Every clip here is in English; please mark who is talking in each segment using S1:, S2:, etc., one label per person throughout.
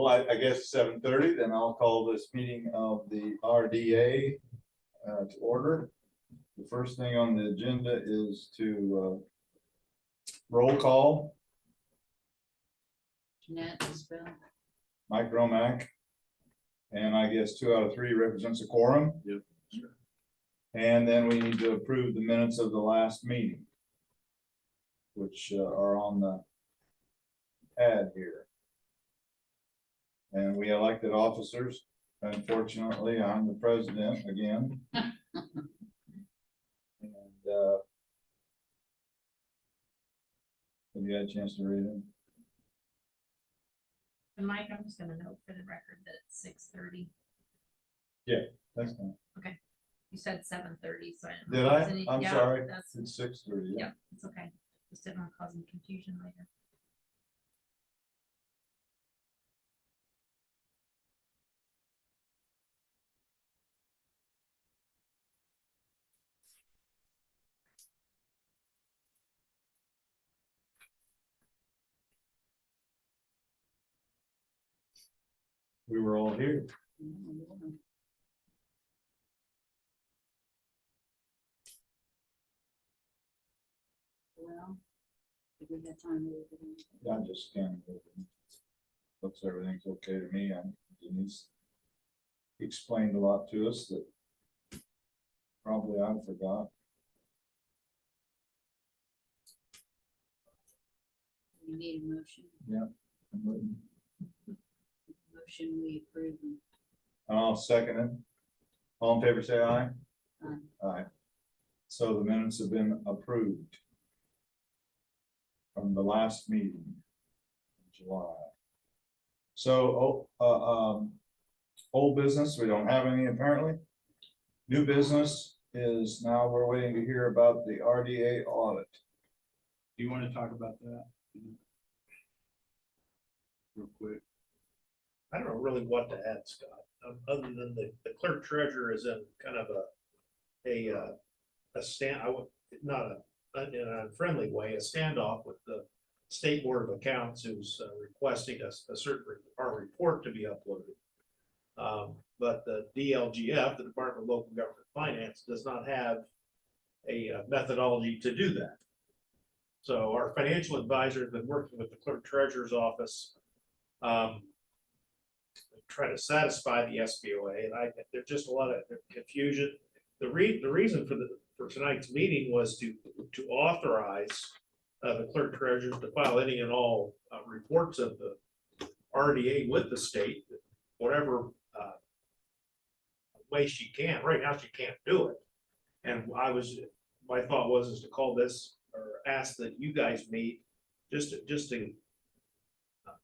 S1: Well, I guess 7:30, then I'll call this meeting of the RDA to order. The first thing on the agenda is to roll call.
S2: Jeanette, Isabel.
S1: Mike Romack. And I guess 2 out of 3 represents a quorum.
S3: Yep. Sure.
S1: And then we need to approve the minutes of the last meeting, which are on the pad here. And we elected officers. Unfortunately, I'm the president again. And have you had a chance to read it?
S2: And Mike, I'm just gonna note for the record that it's 6:30.
S1: That's fine.
S2: You said 7:30, so I didn't.
S1: Did
S2: know if
S1: I?
S2: there's any-
S1: I'm
S2: yeah,
S1: sorry.
S2: That's,
S1: It's 6:30.
S2: yeah, it's okay. Just didn't want to cause any confusion later.
S1: We were all here.
S2: Well, if we had time to look at it.
S1: Yeah, I just scanned it. Looks everything's okay to me. And Denise explained a lot to us that probably I forgot.
S2: We need a motion.
S1: And
S2: Motion, we approve them.
S1: I'll second it. All in favor, say aye.
S2: Aye.
S1: Aye. So the minutes have been approved from the last meeting in July. So, old business, we don't have any apparently. New business is now we're waiting to hear about the RDA audit.
S3: Do you want to talk about that? Real quick.
S4: I don't know really what to add, Scott, other than the clerk treasurer is in kind of a stand, not in an unfriendly way, a standoff with the State Board of Accounts, who's requesting a certain our report to be uploaded. But the DLGF, the Department of Local Government Finance, does not have a methodology to do that. So our financial advisor has been working with the clerk treasurer's office, try to satisfy the SBOA, and there's just a lot of confusion. The reason for tonight's meeting was to authorize the clerk treasurer to file any and all reports of the RDA with the state, whatever way she can. Right now, she can't do it. And my thought was to call this or ask that you guys meet just to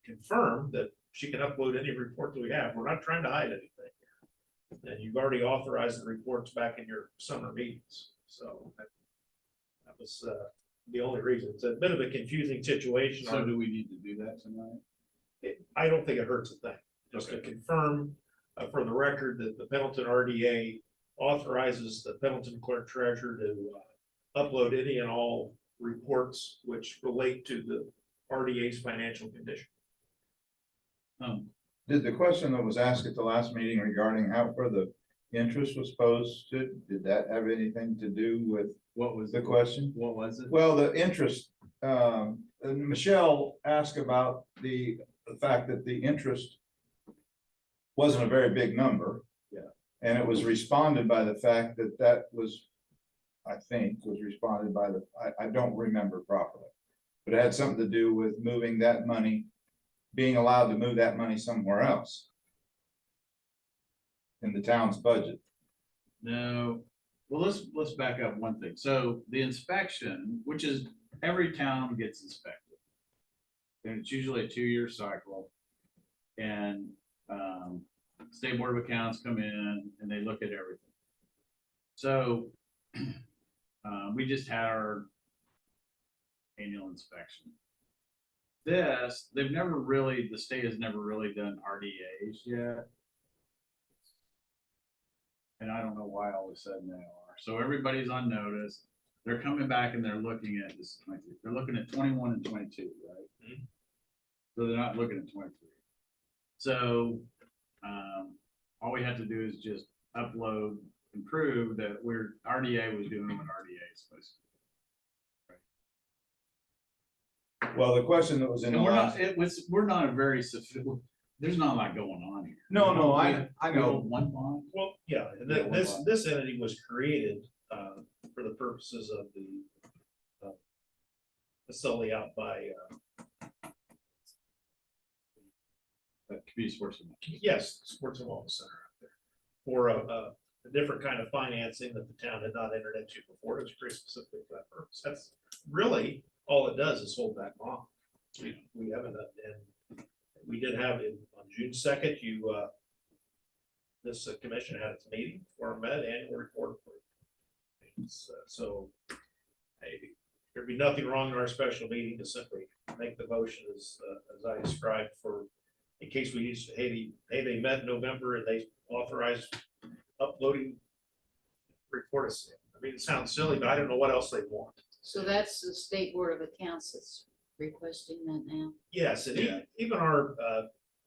S4: confirm that she can upload any report that we have. We're not trying to hide anything here. And you've already authorized the reports back in your summer meetings. So that was the only reason. It's a bit of a confusing situation.
S3: So do we need to do that tonight?
S4: I don't think it hurts a thing. Just
S3: Okay.
S4: to confirm for the record that the Pendleton RDA authorizes the Pendleton clerk treasurer to upload any and all reports which relate to the RDA's financial condition.
S1: Did the question that was asked at the last meeting regarding how far the interest was posted, did that have anything to do with
S3: What was
S1: the question?
S3: What was it?
S1: Well, the interest, Michelle asked about the fact that the interest wasn't a very big number.
S3: Yeah.
S1: And it was responded by the fact that was, I think, was responded by I don't remember properly. But it had something to do with moving that money, being allowed to move that money somewhere else in the town's budget.
S3: No. Well, let's back up one thing. So the inspection, which is every town gets inspected, and it's usually a 2-year cycle. And State Board of Accounts come in and they look at everything. So we just had our annual inspection. The state has never really done RDAs yet. And I don't know why all of a sudden they are. So everybody's on notice. They're coming back and they're looking at this. They're looking at 21 and 22, right? Mm-hmm. So they're not looking at 23. So, all we have to do is just upload and prove that RDA was doing what RDA is supposed to.
S1: Well, the question that was in the
S3: And
S1: last,
S3: we're not a very there's not a lot going on here.
S1: no, I
S3: We
S1: know.
S3: hold one bond.
S4: Well, yeah, and
S3: Yeah,
S4: this entity was created, for the purposes of the facility out by,
S3: Community sports.
S4: yes, Sports and Wellness Center out there. For a different kind of financing that the town had not entered into before. It was pretty specific for that purpose. That's really all it does is hold that bond. We haven't, and we did have it on June 2nd, this commission had its meeting for Med annual report. So, hey, there'd be nothing wrong in our special meeting to simply make the motion as I described for, in case we need to, hey, they met in November and they authorized uploading report. I mean, it sounds silly, but I don't know what else they want.
S5: So that's the State Board of Accounts that's requesting that now.
S4: Yes, and even our,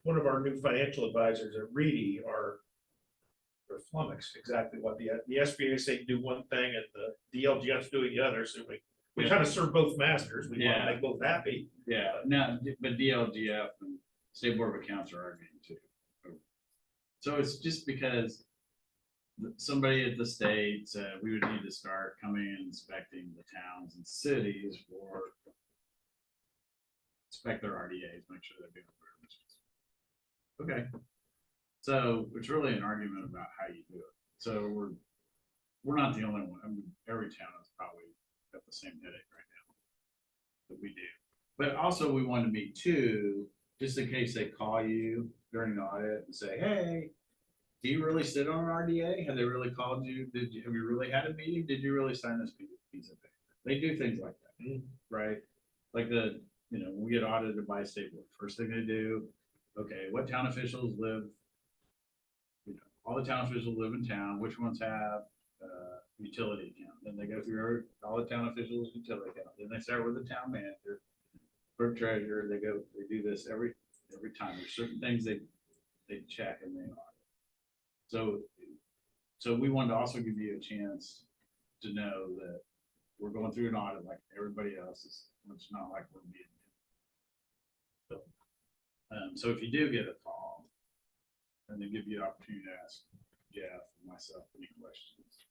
S4: one of our new financial advisors at Reedy are flummoxed exactly what the SBA say do one thing and the DLGF's doing the other, so we kind of serve both masters, we want to make both happy.
S3: Yeah, now, but DLGF and State Board of Accounts are arguing too. So it's just because somebody at the state said we would need to start coming and inspecting the towns and cities for inspect their RDAs, make sure they're doing what they're supposed to. Okay. So it's really an argument about how you do it. So we're not the only one. I mean, every town has probably got the same headache right now that we do. But also we want to be too, just in case they call you during the audit and say, hey, do you really sit on an RDA? Have they really called you? Have you really had a meeting? Did you really sign this piece of paper? They do things like that, right? Like when we get audited by a state board, first thing they do, okay, what town officials live, all the town officials live in town, which ones have utility account? Then they go through all the town officials' utility account. Then they start with the town manager, clerk treasurer, they do this every time. There's certain things they check and they audit. So we wanted to also give you a chance to know that we're going through an audit like everybody else. It's not like we're being. So if you do get a call, and they give you an opportunity to ask Jeff and myself any questions.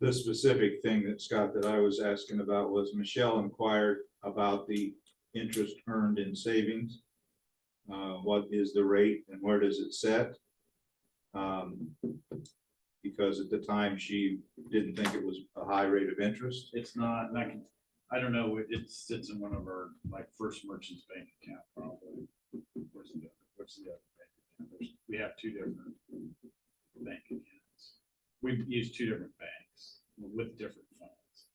S1: The specific thing that Scott, that I was asking about was Michelle inquired about the interest earned in savings. What is the rate and where does it set? Because at the time she didn't think it was a high rate of interest.
S3: It's not, and I don't know, it sits in one of our like First Merchants Bank account probably. What's the other bank account? We have two different bank accounts. We use two different banks with different funds.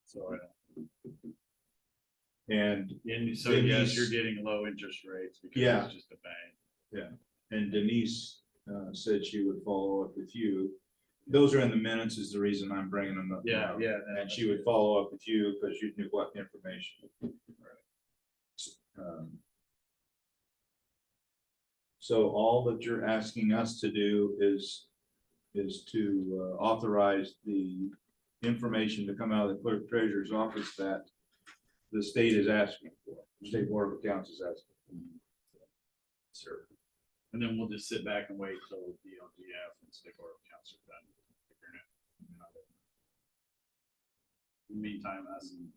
S3: So I don't. And so yes, you're getting low interest rates because it's just a bank.
S1: Yeah, and Denise said she would follow up with you. Those are in the minutes is the reason I'm bringing them up.
S3: Yeah,
S1: now.
S3: yeah.
S1: And she would follow up with you because you knew what information. So all that you're asking us to do is to authorize the information to come out of the clerk treasurer's office that the state is asking for. The State Board of Accounts is asking.
S3: Sure. And then we'll just sit back and wait till the DLGF and State Board of Accounts are done figuring it out. In the meantime, us and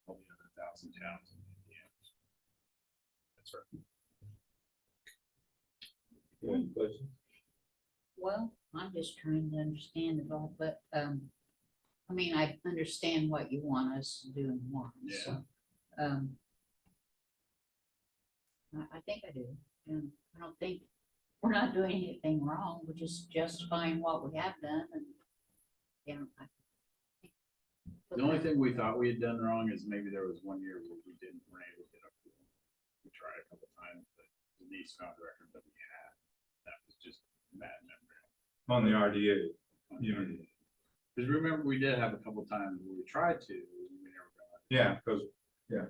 S3: all the other 1,000 towns in Indiana. That's right.
S1: Any questions?
S5: Well, I'm just trying to understand it all, but, I mean, I understand what you want us to do and why, so. I think I do, and I don't think, we're not doing anything wrong, we're just justifying what we have done, and, I think.
S3: The only thing we thought we had done wrong is maybe there was one year where we weren't able to get up. We tried a couple times, but Denise found the record that we had. That was just bad memory.
S1: On the RDA.
S3: Because remember, we did have a couple times where we tried to, we
S1: Yeah, because, yeah.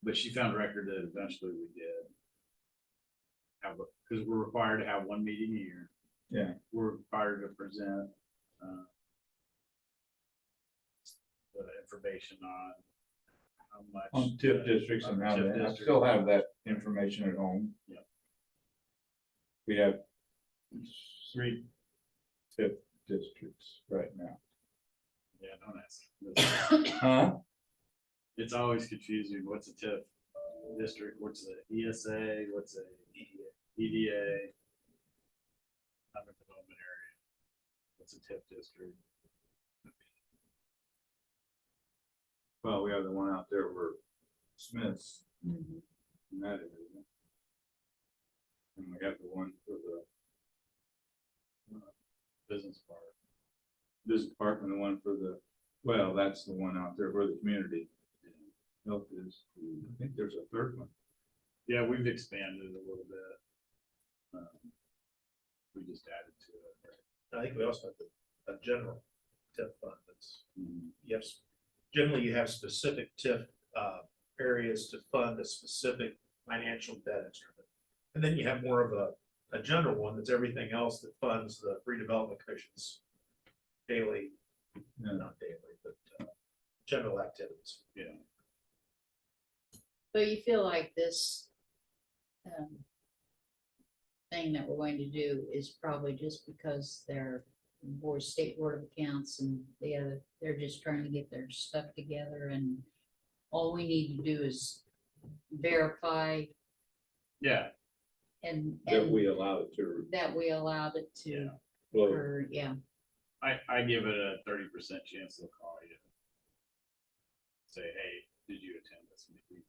S3: But she found record that eventually we did have, because we're required to have one meeting a year.
S1: Yeah.
S3: We're required to present the information on how much.
S1: On TIF districts and how
S3: TIF
S1: that, I
S3: districts.
S1: still have that information at home.
S3: Yeah.
S1: We have 3 TIF districts right now.
S3: Yeah, don't ask.
S1: Huh?
S3: It's always confusing. What's a TIF district? What's a ESA? What's a EDA? Urban development area. What's a TIF district?
S1: Well, we have the one out there where Smith's,
S5: Mhm.
S1: and that is. And we have the one for the
S3: Business park.
S1: business park and the one for the, well, that's the one out there where the community health is. I think there's a third one.
S3: Yeah, we've expanded a little bit. We just added to it.
S4: I think we also have a general TIF fund that's,
S3: Mhm.
S4: yes, generally you have specific TIF areas to fund a specific financial debt instrument. And then you have more of a general one that's everything else that funds the redevelopment commission's daily,
S1: Yeah.
S4: not daily, but general activities.
S3: Yeah.
S5: So you feel like this thing that we're going to do is probably just because they're state board of accounts and they're just trying to get their stuff together, and all we need to do is verify
S3: Yeah,
S5: and
S1: That we allowed it to
S5: that we allowed it to,
S3: yeah.
S1: flow.
S5: or, yeah.
S3: I give it a 30% chance they'll call you. Say, hey, did you attend this meeting?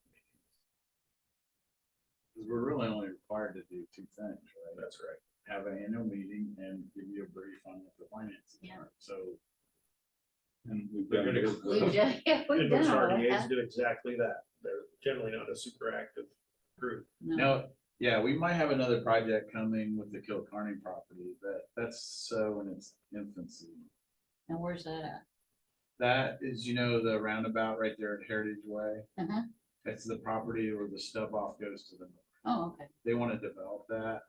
S3: Because we're really only required to do 2 things, right?
S4: That's right.
S3: Have an annual meeting and give you a brief on what the finances
S5: Yeah.
S3: are. So
S1: And we've
S3: They're
S1: done
S3: gonna-
S1: it.
S5: We've done, yeah, we've
S4: Inverse
S5: done all
S4: RDAs
S5: that.
S4: do exactly that. They're generally not a super active group.
S5: No.
S3: now, yeah, we might have another project coming with the Kilcarney property, but that's so in its infancy.
S5: And where's that at?
S3: That is, the roundabout right there at Heritage Way.
S5: Uh-huh.
S3: That's the property where the stub off goes to the north.
S5: Oh, okay.
S3: They want to develop that,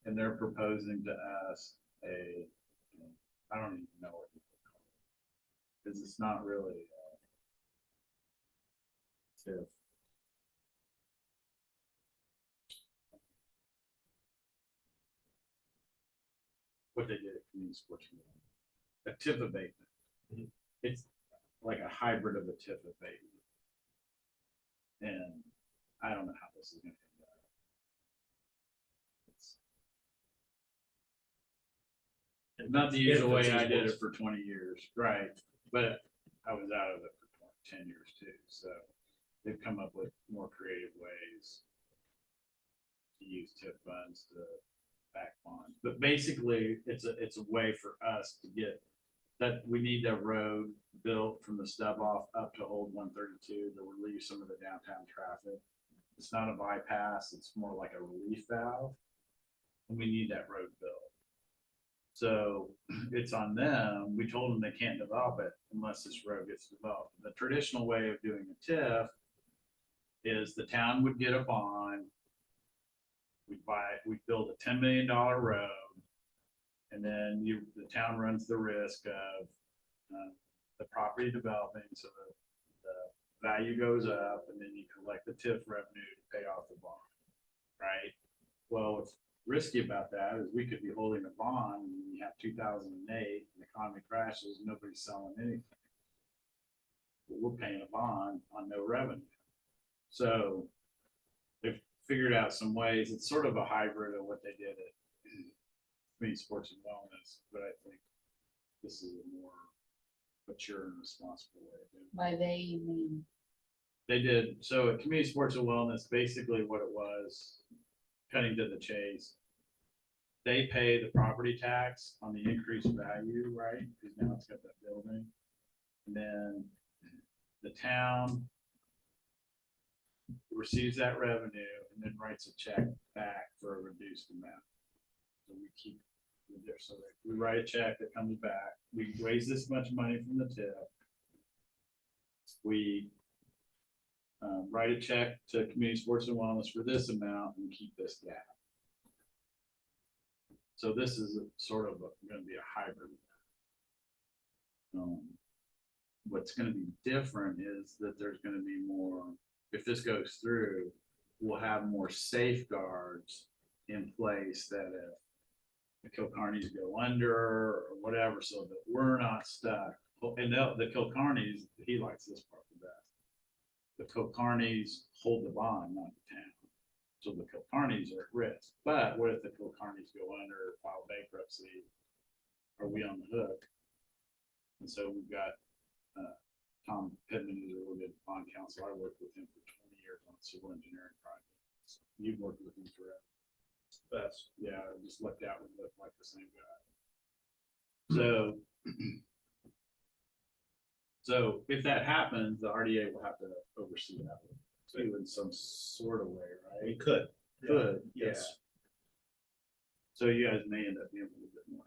S3: and they're proposing to us I don't even know what you call it, because it's not really TIF. What they did at community sports, a TIF abatement.
S4: Mhm.
S3: It's like a hybrid of a TIF abatement, and I don't know how this is going to end up. It's not the usual way I did it for 20 years, right? But I was out of it for 10 years too. So they've come up with more creative ways to use TIF funds to back bonds. But basically, it's a way for us to get that. We need that road built from the stub off up to Old 132 to relieve some of the downtown traffic. It's not a bypass; it's more like a relief valve, and we need that road built. So it's on them. We told them they can't develop it unless this road gets developed. The traditional way of doing a TIF is the town would get a bond. We build a $10 million road, and then the town runs the risk of the property developing, so the value goes up, and then you collect the TIF revenue to pay off the bond, right? Well, what's risky about that is we could be holding a bond, and you have 2008, and the economy crashes, nobody's selling anything. But we're paying a bond on no revenue. So they've figured out some ways. It's sort of a hybrid of what they did at community sports and wellness, but I think this is a more mature and responsible way of doing it.
S5: By they, you mean,
S3: They did, so at community sports and wellness, basically what it was, cutting to the chase, they pay the property tax on the increased value, right? Because now it's got that building. And then the town receives that revenue and then writes a check back for a reduced amount. So we keep it there. So we write a check that comes back. We raise this much money from the TIF. we write a check to community sports and wellness for this amount and keep this gap. So this is sort of gonna be a hybrid. What's gonna be different is that there's gonna be more, if this goes through, we'll have more safeguards in place that if the Kilcarnies go under or whatever, so that we're not stuck. And the Kilcarnies, he likes this part the best. The Kilcarnies hold the bond, not the town. So the Kilcarnies are at risk. But what if the Kilcarnies go under, file bankruptcy? Are we on the hook? And so we've got Tom Pittman, who's a really good bond counsel. I worked with him for 20 years on civil engineering projects. You've worked with him forever.
S4: That's,
S3: Yeah, I just looked out and looked like the same guy. So if that happens, the RDA will have to oversee that too in some sort of way,
S4: we
S3: right?
S4: could.
S3: Could, yeah.
S4: Yes.
S3: So you guys may end up being a little bit more.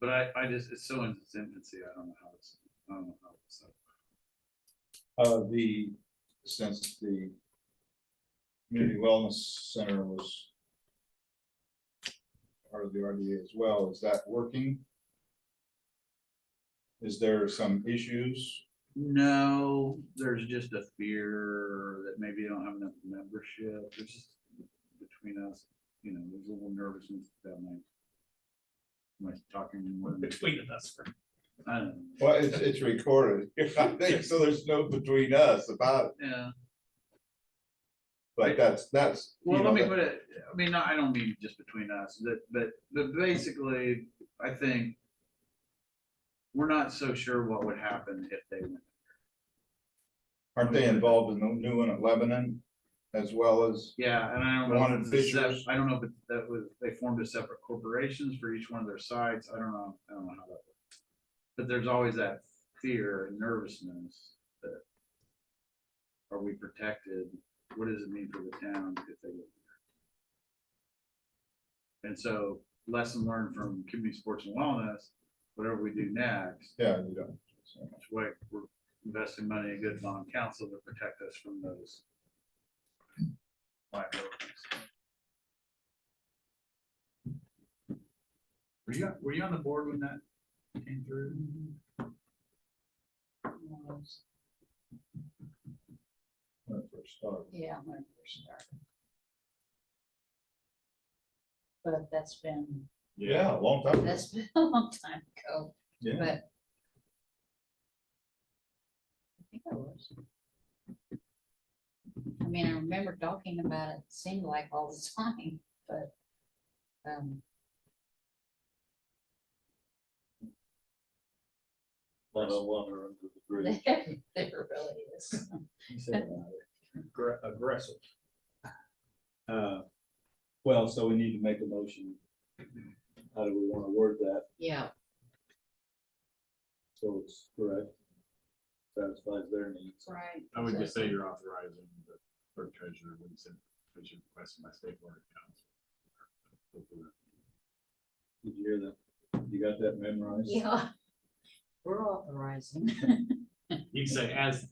S3: But I just, it's so in its infancy, I don't know how it's, I don't know how it's.
S1: Since the community wellness center was part of the RDA as well, is that working? Is there some issues?
S3: No, there's just a fear that maybe you don't have enough membership. It's just between us, you know, there's a little nervousness that might talking more than
S4: Between us.
S3: I don't know.
S1: Well, it's recorded, I think, so there's no between us about it,
S3: Yeah.
S1: but that's. you
S3: Well,
S1: know,
S3: let me
S1: that-
S3: put it, I mean, I don't mean just between us, but basically, I think we're not so sure what would happen if they went.
S1: Aren't they involved in the new one at Lebanon as well as?
S3: Yeah, and I don't know.
S1: Wanted
S3: if it's
S1: Fishers.
S3: I don't know if that was, they formed a separate corporations for each one of their sites. I don't know how that works. But there's always that fear and nervousness that, are we protected? What does it mean for the town if they get there? And so lesson learned from community sports and wellness, whatever we do next,
S1: Yeah, you don't.
S3: that's why we're investing money in good bond counsel to protect us from those liabilities. Were you on the board when that came through?
S1: When it first started.
S5: Yeah, when it first started. But that's been,
S1: Yeah, a long time. ago.
S5: that's been a long time ago,
S1: Yeah,
S5: but. I think I was. I mean, I remember talking about it, seemed like all the time, but,
S1: Not no longer under the bridge.
S5: there really is.
S4: Aggressive.
S6: Well, so we need to make a motion. How do we want to word that?
S5: Yeah,
S6: So it's correct. Satisfies their needs.
S5: right.
S7: I would just say you're authorizing the clerk treasurer when you said, because you're requesting my state board of council.
S6: Did you hear that? You got that memorized?
S5: Yeah, we're authorizing,
S7: You can say as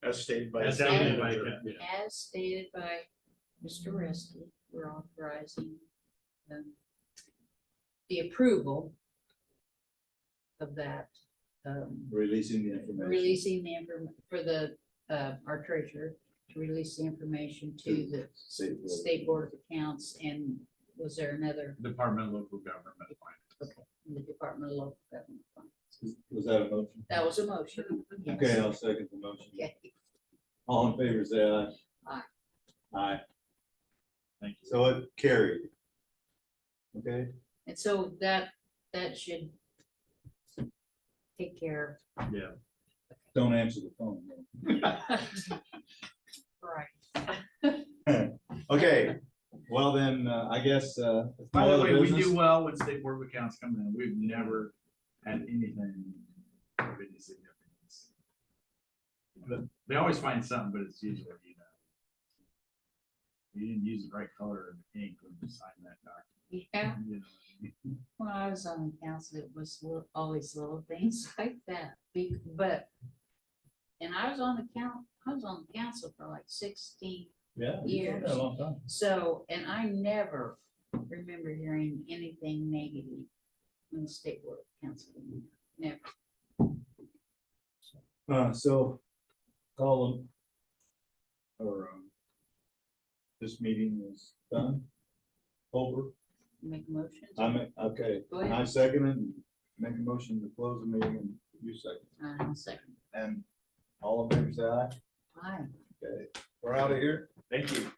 S4: As stated by.
S7: as
S4: the town
S7: stated by,
S4: manager.
S7: yeah.
S5: as stated by Mr. Resky, we're authorizing the approval of that,
S6: Releasing the information.
S5: releasing the for the, our treasurer to release the information to the
S6: State board.
S5: State Board of Accounts, and was there another,
S7: Department of Local Government Finance.
S5: the Department of Local Government Finance?
S6: Was that a motion?
S5: That was a motion. Yes.
S6: Okay, I'll second the motion.
S5: Okay.
S6: All in favor, say aye.
S5: Aye.
S6: Aye.
S7: Thank you.
S6: So it carried. Okay,
S5: And so that should take care
S7: Yeah.
S6: don't answer the phone.
S5: of, right.
S1: Okay,
S6: Well, then, I guess,
S3: By the
S6: all
S3: way,
S6: other
S3: we
S6: business?
S3: do well when state board of accounts come in. We've never had anything of any significance. But they always find something, but it's usually, you didn't use the right color of ink when you signed that document.
S5: Yeah,
S3: You know,
S5: when I was on council, it was always little things like that, but And I was on the council for like 60.
S6: Yeah. you've been there a long time.
S5: So, and I never remember hearing anything negative when the state board of council came in. Never.
S6: So call them. Or, this meeting is done. Over.
S5: Make a motion.
S6: I make, okay,
S5: Go
S6: and
S5: ahead.
S6: I second it, and make a motion to close the meeting, and you second.
S5: I'll second.
S1: And all in favor, say aye.
S5: Aye.
S1: Okay, we're out of here.
S4: Thank you.